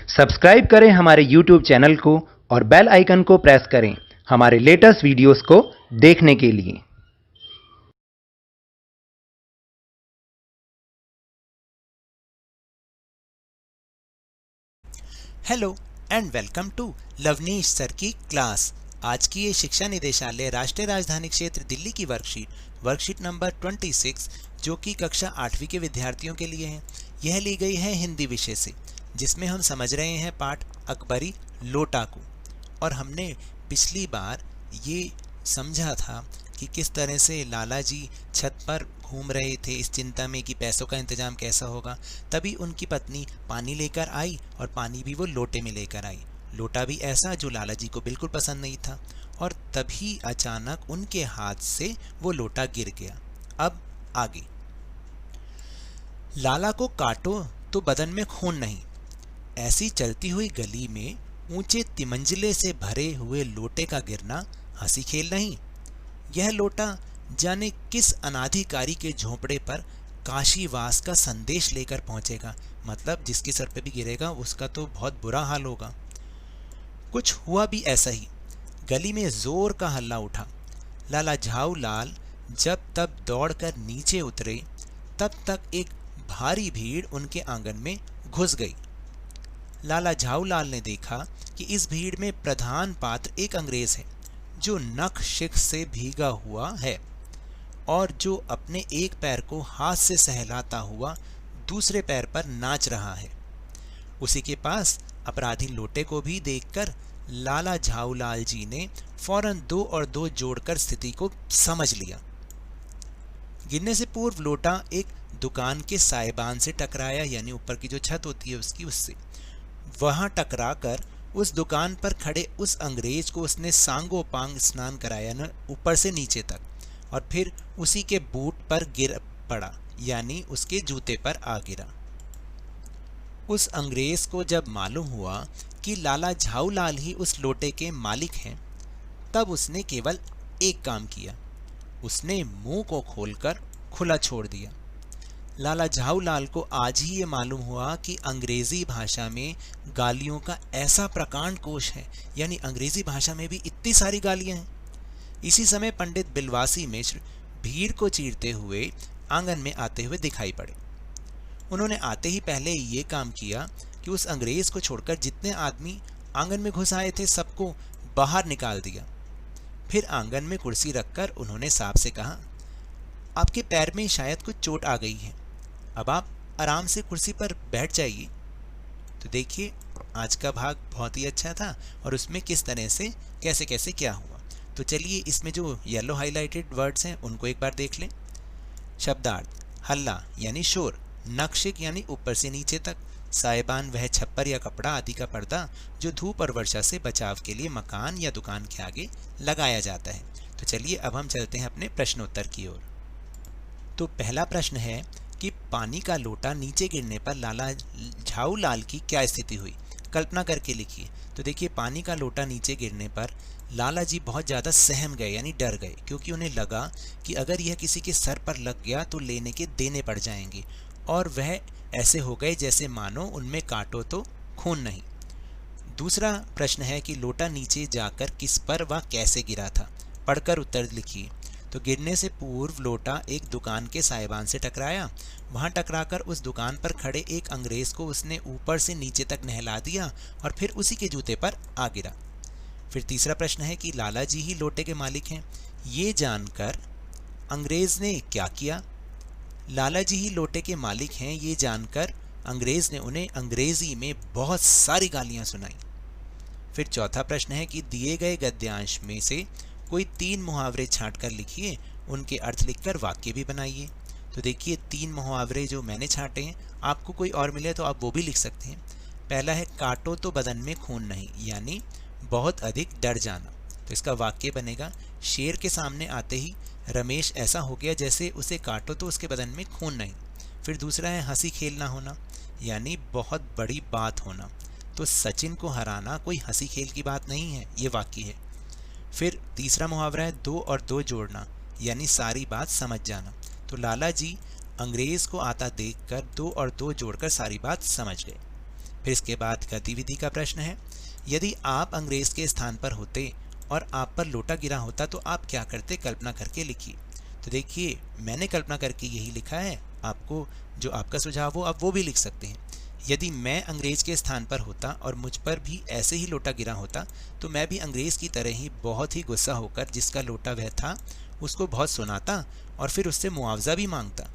Subscribe करें हमारे YouTube channel को और बेल आइकन को प्रेस करें हमारे लेटेस्ट वीडियोस को देखने के लिए। Hello and welcome to Lavneesh sir की क्लास। आज की ये शिक्षा निदेशालय राष्ट्रीय राजधानी क्षेत्र दिल्ली की वर्कशीट नंबर 26 जो कि कक्षा 8वीं के विद्यार्थियों के लिए है। यह ली गई है हिंदी विषय से, जिसमें हम समझ रहे हैं पाठ अकबरी लोटा को। और हमने पिछली बार ये समझा था कि किस तरह से लाला जी छत पर घूम रहे थे इस चिंता में कि पैसों का इंतजाम कैसा होगा। तभी उनकी पत्नी पानी लेकर आई और पानी भी वो लोटे में लेकर आई। लोटा भी ऐसा जो लाला जी को बिल्कुल पसंद नहीं था। और तभी अचानक उनके हाथ से वो लोटा गिर गया। अब आगे, लाला को काटो तो बदन में खून नहीं, ऐसी चलती हुई गली में ऊंचे तिमंजिले से भरे हुए लोटे का गिरना हंसी खेल नहीं। यह लोटा जाने किस अनाधिकारी के झोंपड़े पर काशीवास का संदेश लेकर पहुंचेगा। मतलब जिसके सर पे भी गिरेगा उसका तो बहुत बुरा हाल होगा। कुछ हुआ भी ऐसा ही। गली में जोर का हल्ला उठा। लाला झाऊ लाल जब तब दौड़कर नीचे उतरे, तब तक एक भारी भीड़ उनके आंगन में घुस गई। लाला झाऊ लाल ने देखा कि इस भीड़ में प्रधान पात्र एक अंग्रेज है जो नख शिख से भीगा हुआ है और जो अपने एक पैर को हाथ से सहलाता हुआ दूसरे पैर पर नाच रहा है। उसी के पास अपराधी लोटे को भी देखकर लाला झाऊ लाल जी ने फौरन 2 और 2 जोड़कर स्थिति को समझ लिया। गिरने से पूर्व लोटा एक दुकान के साइबान से टकराया, यानी ऊपर की जो छत होती है उससे वहां टकराकर उस दुकान पर खड़े उस अंग्रेज को उसने सांगो पांग स्नान कराया न ऊपर से नीचे तक, और फिर उसी के बूट पर गिर पड़ा, यानी उसके जूते पर आ गिरा। उस अंग्रेज को जब मालूम हुआ कि लाला झाऊ लाल ही उस लोटे के मालिक हैं, तब उसने केवल एक काम किया। उसने मुंह को खोलकर खुला छोड़ दिया। लाला झाऊ लाल को आज ही ये मालूम हुआ कि अंग्रेजी भाषा में गालियों का ऐसा प्रकांड कोश है, यानी अंग्रेजी भाषा में भी इतनी सारी गालियां हैं। इसी समय पंडित बिलवासी मिश्र भीड़ को चीरते हुए आंगन में आते हुए दिखाई पड़े। उन्होंने आते ही पहले ये काम किया कि उस अंग्रेज को छोड़कर जितने आदमी आंगन में घुस आए थे सबको बाहर निकाल दिया। फिर आंगन में कुर्सी रखकर उन्होंने साहब से कहा, आपके पैर में शायद कुछ चोट आ गई है, अब आप आराम से कुर्सी पर बैठ जाइए। तो देखिए, आज का भाग बहुत ही अच्छा था और उसमें किस तरह से कैसे कैसे क्या हुआ। तो चलिए इसमें जो येलो हाईलाइटेड वर्ड्स हैं उनको एक बार देख लें। शब्दार्थ: हल्ला यानी शोर, नक्शिक यानी ऊपर से नीचे तक, साइबान वह छप्पर या कपड़ा आदि का पर्दा जो धूप और वर्षा से बचाव के लिए मकान या दुकान के आगे लगाया जाता है। तो चलिए अब हम चलते हैं अपने प्रश्नोत्तर की ओर। तो पहला प्रश्न है कि पानी का लोटा नीचे गिरने पर लाला झाऊ लाल की क्या स्थिति हुई, कल्पना करके लिखिए। तो देखिए, पानी का लोटा नीचे गिरने पर लाला जी बहुत ज़्यादा सहम गए, यानी डर गए, क्योंकि उन्हें लगा कि अगर यह किसी के सर पर लग गया तो लेने के देने पड़ जाएंगे, और वह ऐसे हो गए जैसे मानो उनमें काटो तो खून नहीं। दूसरा प्रश्न है कि लोटा नीचे जाकर किस पर व कैसे गिरा था, पढ़कर उत्तर लिखिए। तो गिरने से पूर्व लोटा एक दुकान के साइबान से टकराया, वहां टकराकर उस दुकान पर खड़े एक अंग्रेज को उसने ऊपर से नीचे तक नहला दिया और फिर उसी के जूते पर आ गिरा। फिर तीसरा प्रश्न है कि लाला जी ही लोटे के मालिक हैं, ये जानकर अंग्रेज ने क्या किया। लाला जी ही लोटे के मालिक हैं ये जानकर अंग्रेज ने उन्हें अंग्रेजी में बहुत सारी गालियां सुनाई। फिर चौथा प्रश्न है कि दिए गए गद्यांश में से कोई 3 मुहावरे छांटकर लिखिए, उनके अर्थ लिखकर वाक्य भी बनाइए। तो देखिए, 3 मुहावरे जो मैंने छांटे हैं, आपको कोई और मिले तो आप वो भी लिख सकते हैं। पहला है काटो तो बदन में खून नहीं, यानी बहुत अधिक डर जाना। तो इसका वाक्य बनेगा, शेर के सामने आते ही रमेश ऐसा हो गया जैसे उसे काटो तो उसके बदन में खून नहीं। फिर दूसरा है हंसी खेल ना होना, यानी बहुत बड़ी बात होना। तो सचिन को हराना कोई हंसी खेल की बात नहीं है, ये वाक्य है। फिर तीसरा मुहावरा है 2 और 2 जोड़ना, यानी सारी बात समझ जाना। तो लाला जी अंग्रेज को आता देखकर 2 और 2 जोड़कर सारी बात समझ गए। फिर इसके बाद गतिविधि का प्रश्न है, यदि आप अंग्रेज के स्थान पर होते और आप पर लोटा गिरा होता तो आप क्या करते, कल्पना करके लिखिए। तो देखिए मैंने कल्पना करके यही लिखा है, आपको जो आपका सुझाव हो आप वो भी लिख सकते हैं। यदि मैं अंग्रेज के स्थान पर होता और मुझ पर भी ऐसे ही लोटा गिरा होता तो मैं भी अंग्रेज की तरह ही बहुत ही गुस्सा होकर जिसका लोटा वह था उसको बहुत सुनाता और फिर उससे मुआवजा भी मांगता।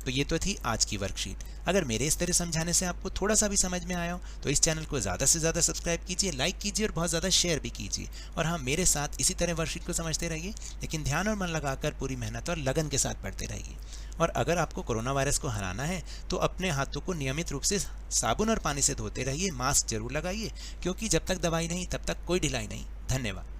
तो ये तो थी आज की वर्कशीट। अगर मेरे इस तरह समझाने से आपको थोड़ा सा भी समझ में आया हो तो इस चैनल को ज़्यादा से ज़्यादा सब्सक्राइब कीजिए, लाइक कीजिए और बहुत ज़्यादा शेयर भी कीजिए। और हाँ, मेरे साथ इसी तरह वर्कशीट को समझते रहिए, लेकिन ध्यान और मन लगाकर पूरी मेहनत और लगन के साथ पढ़ते रहिए। और अगर आपको कोरोना वायरस को हराना है तो अपने हाथों को नियमित रूप से साबुन और पानी से धोते रहिए, मास्क जरूर लगाइए, क्योंकि जब तक दवाई नहीं तब तक कोई ढिलाई नहीं। धन्यवाद।